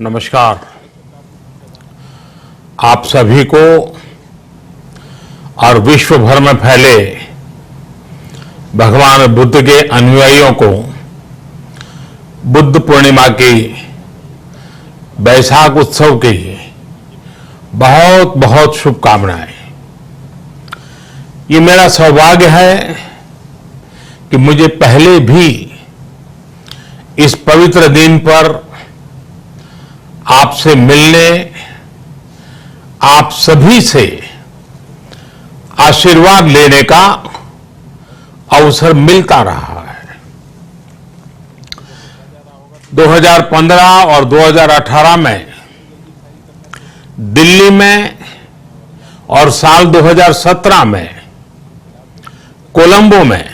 नमस्कार। आप सभी को और विश्व भर में फैले भगवान बुद्ध के अनुयायियों को बुद्ध पूर्णिमा की बैसाख उत्सव की बहुत बहुत शुभकामनाएं। ये मेरा सौभाग्य है कि मुझे पहले भी इस पवित्र दिन पर आपसे मिलने, आप सभी से आशीर्वाद लेने का अवसर मिलता रहा है। 2015 और 2018 में दिल्ली में और साल 2017 में कोलंबो में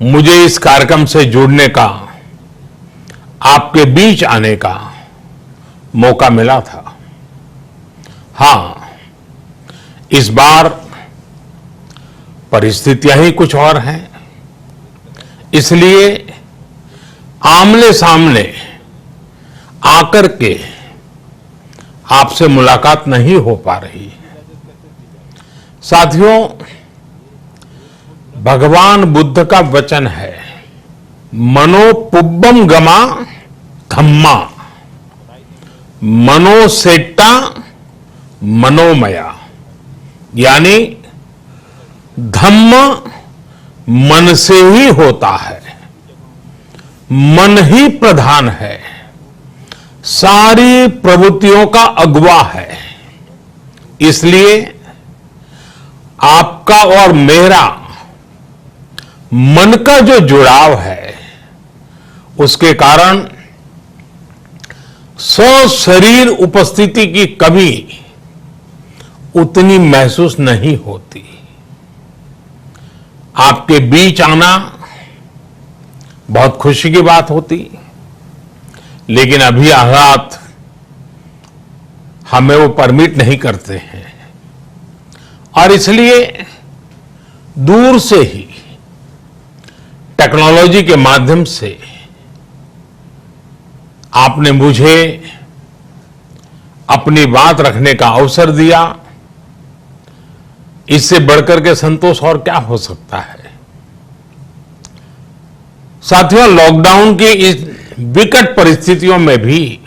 मुझे इस कार्यक्रम से जुड़ने का, आपके बीच आने का मौका मिला था। हां, इस बार परिस्थितियां ही कुछ और हैं, इसलिए आमने सामने आकर के आपसे मुलाकात नहीं हो पा रही। साथियों, भगवान बुद्ध का वचन है, मनो पुब्बम गमा धम्मा, मनोसेट्टा मनोमया, यानी धम्म मन से ही होता है, मन ही प्रधान है, सारी प्रवृत्तियों का अगुवा है। इसलिए आपका और मेरा मन का जो जुड़ाव है, उसके कारण शरीर उपस्थिति की कमी उतनी महसूस नहीं होती। आपके बीच आना बहुत खुशी की बात होती, लेकिन अभी हालात हमें वो परमिट नहीं करते हैं और इसलिए दूर से ही टेक्नोलॉजी के माध्यम से आपने मुझे अपनी बात रखने का अवसर दिया। इससे बढ़कर के संतोष और क्या हो सकता है। साथियों, लॉकडाउन की इस विकट परिस्थितियों में भी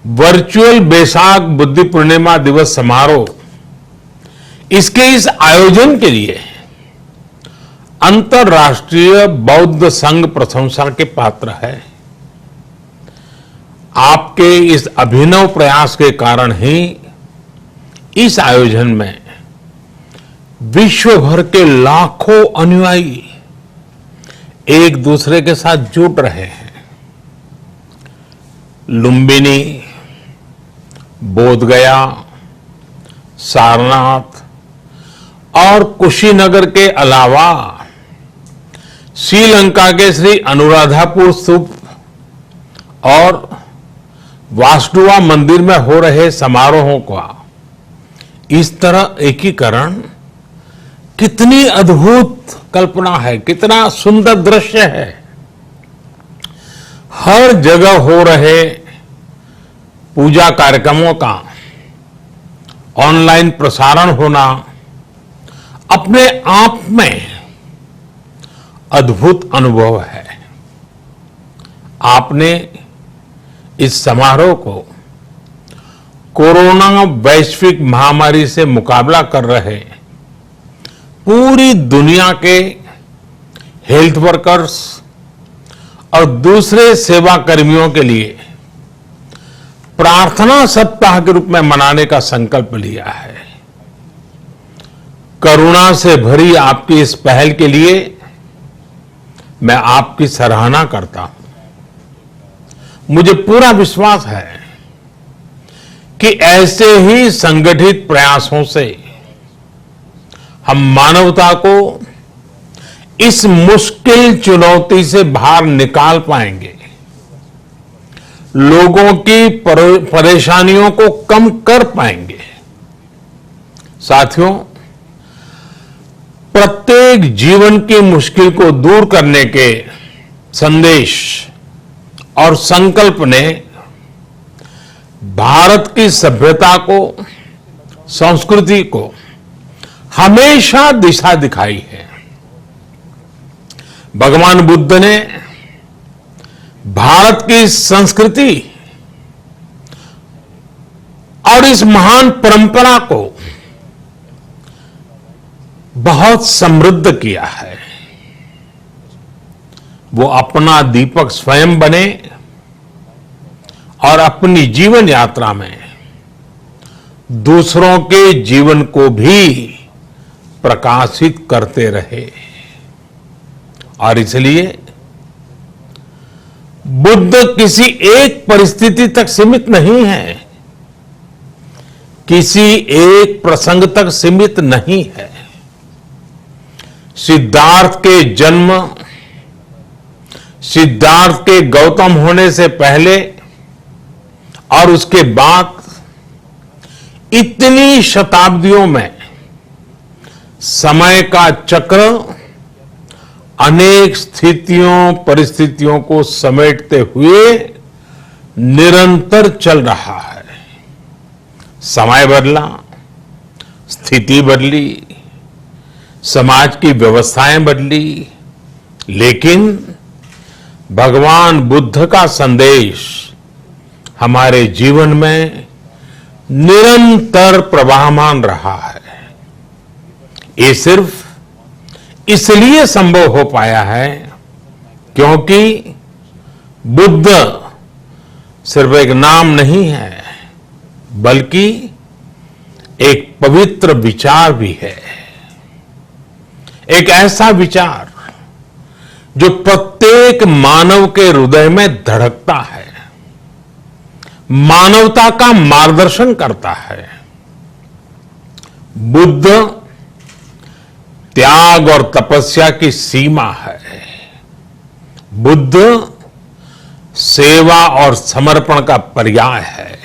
वर्चुअल बैसाख बुद्ध पूर्णिमा दिवस समारोह, इसके इस आयोजन के लिए अंतर्राष्ट्रीय बौद्ध संघ प्रशंसा के पात्र है। आपके इस अभिनव प्रयास के कारण ही इस आयोजन में विश्व भर के लाखों अनुयायी एक दूसरे के साथ जुड़ रहे हैं। लुम्बिनी, बोधगया, सारनाथ और कुशीनगर के अलावा श्रीलंका के श्री अनुराधापुर स्तूप और वासुदेवा मंदिर में हो रहे समारोहों का इस तरह एकीकरण कितनी अद्भुत कल्पना है, कितना सुंदर दृश्य है। हर जगह हो रहे पूजा कार्यक्रमों का ऑनलाइन प्रसारण होना अपने आप में अद्भुत अनुभव है। आपने इस समारोह को कोरोना वैश्विक महामारी से मुकाबला कर रहे पूरी दुनिया के हेल्थ वर्कर्स और दूसरे सेवा कर्मियों के लिए प्रार्थना सप्ताह के रूप में मनाने का संकल्प लिया है। करुणा से भरी आपकी इस पहल के लिए मैं आपकी सराहना करता हूं। मुझे पूरा विश्वास है कि ऐसे ही संगठित प्रयासों से हम मानवता को इस मुश्किल चुनौती से बाहर निकाल पाएंगे, लोगों की परेशानियों को कम कर पाएंगे। साथियों, प्रत्येक जीवन की मुश्किल को दूर करने के संदेश और संकल्प ने भारत की सभ्यता को, संस्कृति को हमेशा दिशा दिखाई है। भगवान बुद्ध ने भारत की संस्कृति और इस महान परंपरा को बहुत समृद्ध किया है। वो अपना दीपक स्वयं बने और अपनी जीवन यात्रा में दूसरों के जीवन को भी प्रकाशित करते रहे। और इसलिए बुद्ध किसी एक परिस्थिति तक सीमित नहीं है, किसी एक प्रसंग तक सीमित नहीं है। सिद्धार्थ के जन्म, सिद्धार्थ के गौतम होने से पहले और उसके बाद इतनी शताब्दियों में समय का चक्र अनेक स्थितियों, परिस्थितियों को समेटते हुए निरंतर चल रहा है। समय बदला, स्थिति बदली, समाज की व्यवस्थाएं बदली, लेकिन भगवान बुद्ध का संदेश हमारे जीवन में निरंतर प्रवाहमान रहा है। ये सिर्फ इसलिए संभव हो पाया है क्योंकि बुद्ध सिर्फ एक नाम नहीं है, बल्कि एक पवित्र विचार भी है। एक ऐसा विचार जो प्रत्येक मानव के हृदय में धड़कता है, मानवता का मार्गदर्शन करता है। बुद्ध त्याग और तपस्या की सीमा है। बुद्ध सेवा और समर्पण का पर्याय है।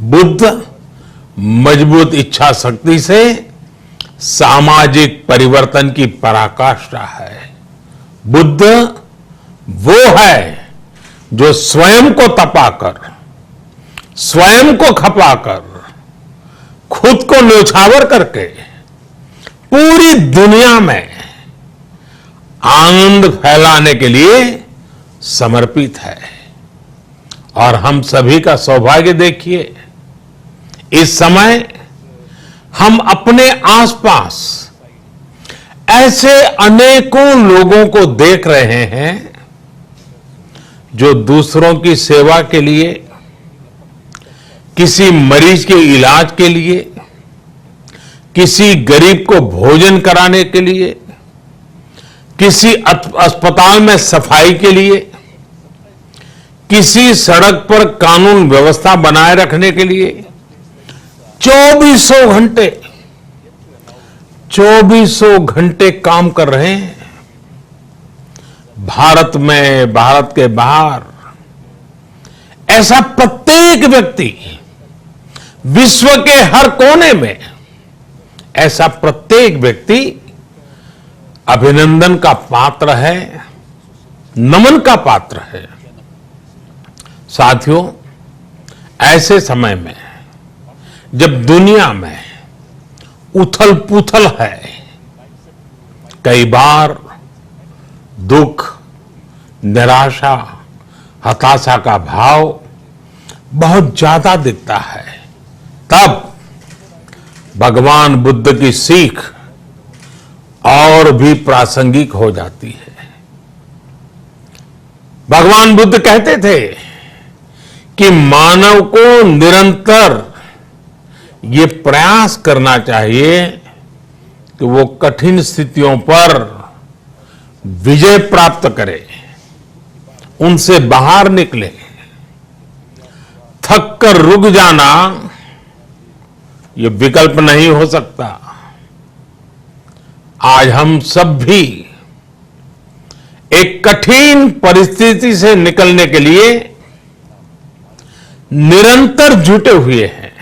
बुद्ध मजबूत इच्छा शक्ति से सामाजिक परिवर्तन की पराकाष्ठा है। बुद्ध वो है जो स्वयं को तपाकर, स्वयं को खपाकर, खुद को न्योछावर करके पूरी दुनिया में आनंद फैलाने के लिए समर्पित है। और हम सभी का सौभाग्य देखिए, इस समय हम अपने आसपास ऐसे अनेकों लोगों को देख रहे हैं जो दूसरों की सेवा के लिए, किसी मरीज के इलाज के लिए, किसी गरीब को भोजन कराने के लिए, किसी अस्पताल में सफाई के लिए, किसी सड़क पर कानून व्यवस्था बनाए रखने के लिए 24 घंटे काम कर रहे हैं। भारत में, भारत के बाहर ऐसा प्रत्येक व्यक्ति, विश्व के हर कोने में ऐसा प्रत्येक व्यक्ति अभिनंदन का पात्र है, नमन का पात्र है। साथियों, ऐसे समय में जब दुनिया में उथल पुथल है, कई बार दुख, निराशा, हताशा का भाव बहुत ज्यादा दिखता है, तब भगवान बुद्ध की सीख और भी प्रासंगिक हो जाती है। भगवान बुद्ध कहते थे कि मानव को निरंतर ये प्रयास करना चाहिए कि वो कठिन स्थितियों पर विजय प्राप्त करे, उनसे बाहर निकले। थक कर रुक जाना ये विकल्प नहीं हो सकता। आज हम सब भी एक कठिन परिस्थिति से निकलने के लिए निरंतर जुटे हुए हैं,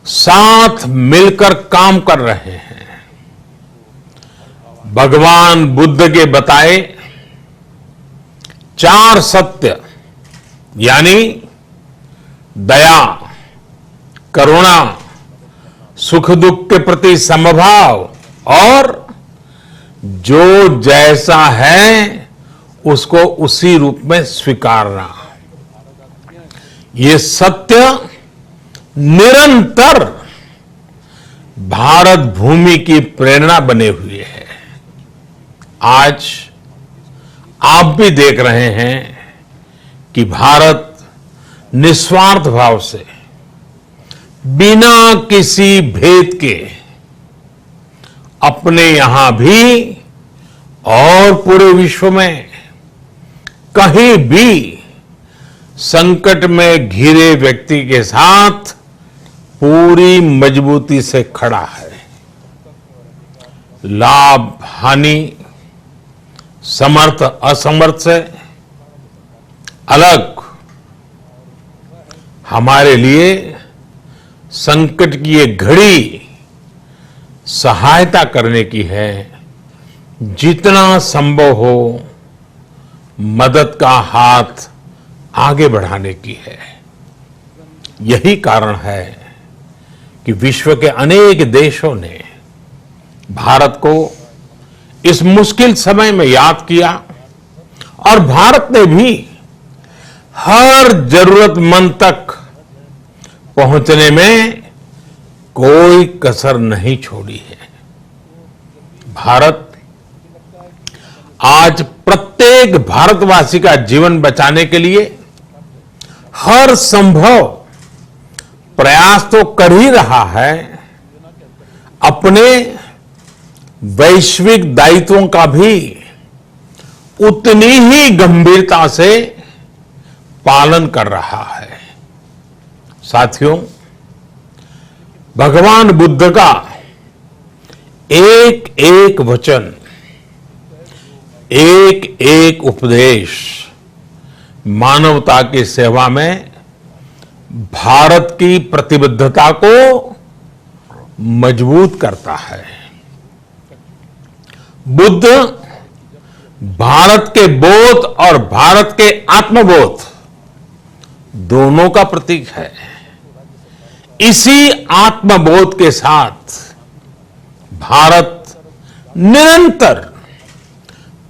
साथ मिलकर काम कर रहे हैं। भगवान बुद्ध के बताए 4 सत्य यानी दया, करुणा, सुख दुख के प्रति समभाव और जो जैसा है उसको उसी रूप में स्वीकारना। ये सत्य निरंतर भारत भूमि की प्रेरणा बने हुए है। आज आप भी देख रहे हैं कि भारत निस्वार्थ भाव से बिना किसी भेद के अपने यहां भी और पूरे विश्व में कहीं भी संकट में घिरे व्यक्ति के साथ पूरी मजबूती से खड़ा है। लाभ हानि, समर्थ असमर्थ से अलग हमारे लिए संकट की ये घड़ी सहायता करने की है। जितना संभव हो मदद का हाथ आगे बढ़ाने की है। यही कारण है कि विश्व के अनेक देशों ने भारत को इस मुश्किल समय में याद किया और भारत ने भी हर जरूरतमंद तक पहुंचने में कोई कसर नहीं छोड़ी है। भारत आज प्रत्येक भारतवासी का जीवन बचाने के लिए हर संभव प्रयास तो कर ही रहा है, अपने वैश्विक दायित्वों का भी उतनी ही गंभीरता से पालन कर रहा है। साथियों, भगवान बुद्ध का एक एक वचन, एक एक उपदेश मानवता की सेवा में भारत की प्रतिबद्धता को मजबूत करता है। बुद्ध भारत के बोध और भारत के आत्मबोध दोनों का प्रतीक है। इसी आत्मबोध के साथ भारत निरंतर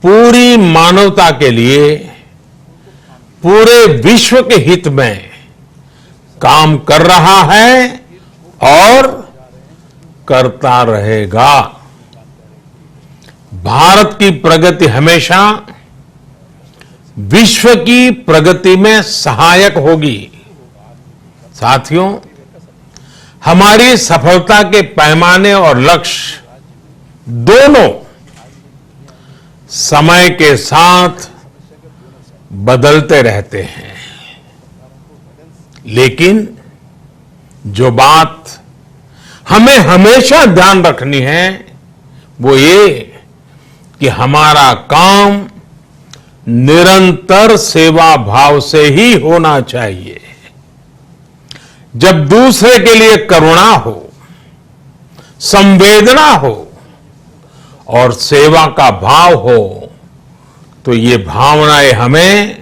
पूरी मानवता के लिए, पूरे विश्व के हित में काम कर रहा है और करता रहेगा। भारत की प्रगति हमेशा विश्व की प्रगति में सहायक होगी। साथियों, हमारी सफलता के पैमाने और लक्ष्य दोनों समय के साथ बदलते रहते हैं, लेकिन जो बात हमें हमेशा ध्यान रखनी है वो ये कि हमारा काम निरंतर सेवा भाव से ही होना चाहिए। जब दूसरे के लिए करुणा हो, संवेदना हो और सेवा का भाव हो तो ये भावनाएं हमें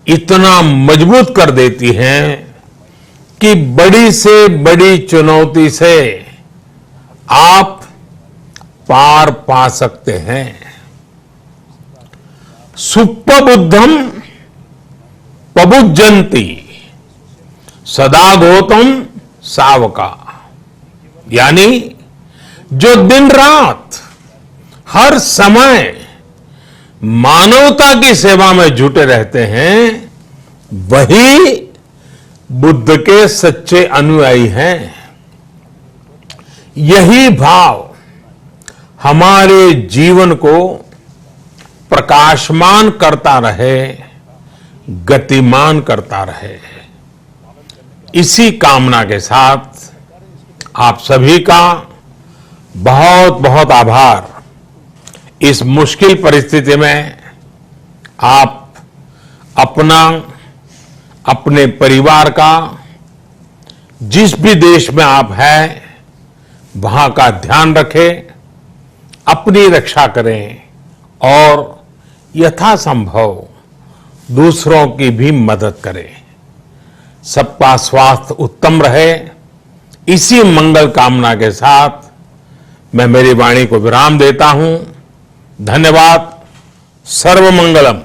इतना मजबूत कर देती हैं कि बड़ी से बड़ी चुनौती से आप पार पा सकते हैं। सुप्पबुद्धम पबुज्जन्ति सदा गौतम सावका, यानी जो दिन रात हर समय मानवता की सेवा में जुटे रहते हैं वही बुद्ध के सच्चे अनुयायी हैं। यही भाव हमारे जीवन को प्रकाशमान करता रहे, गतिमान करता रहे। इसी कामना के साथ आप सभी का बहुत बहुत आभार। इस मुश्किल परिस्थिति में आप अपना, अपने परिवार का, जिस भी देश में आप हैं वहां का ध्यान रखें, अपनी रक्षा करें और यथासंभव दूसरों की भी मदद करें। सबका स्वास्थ्य उत्तम रहे, इसी मंगल कामना के साथ मैं मेरी वाणी को विराम देता हूं। धन्यवाद। सर्वमंगलम।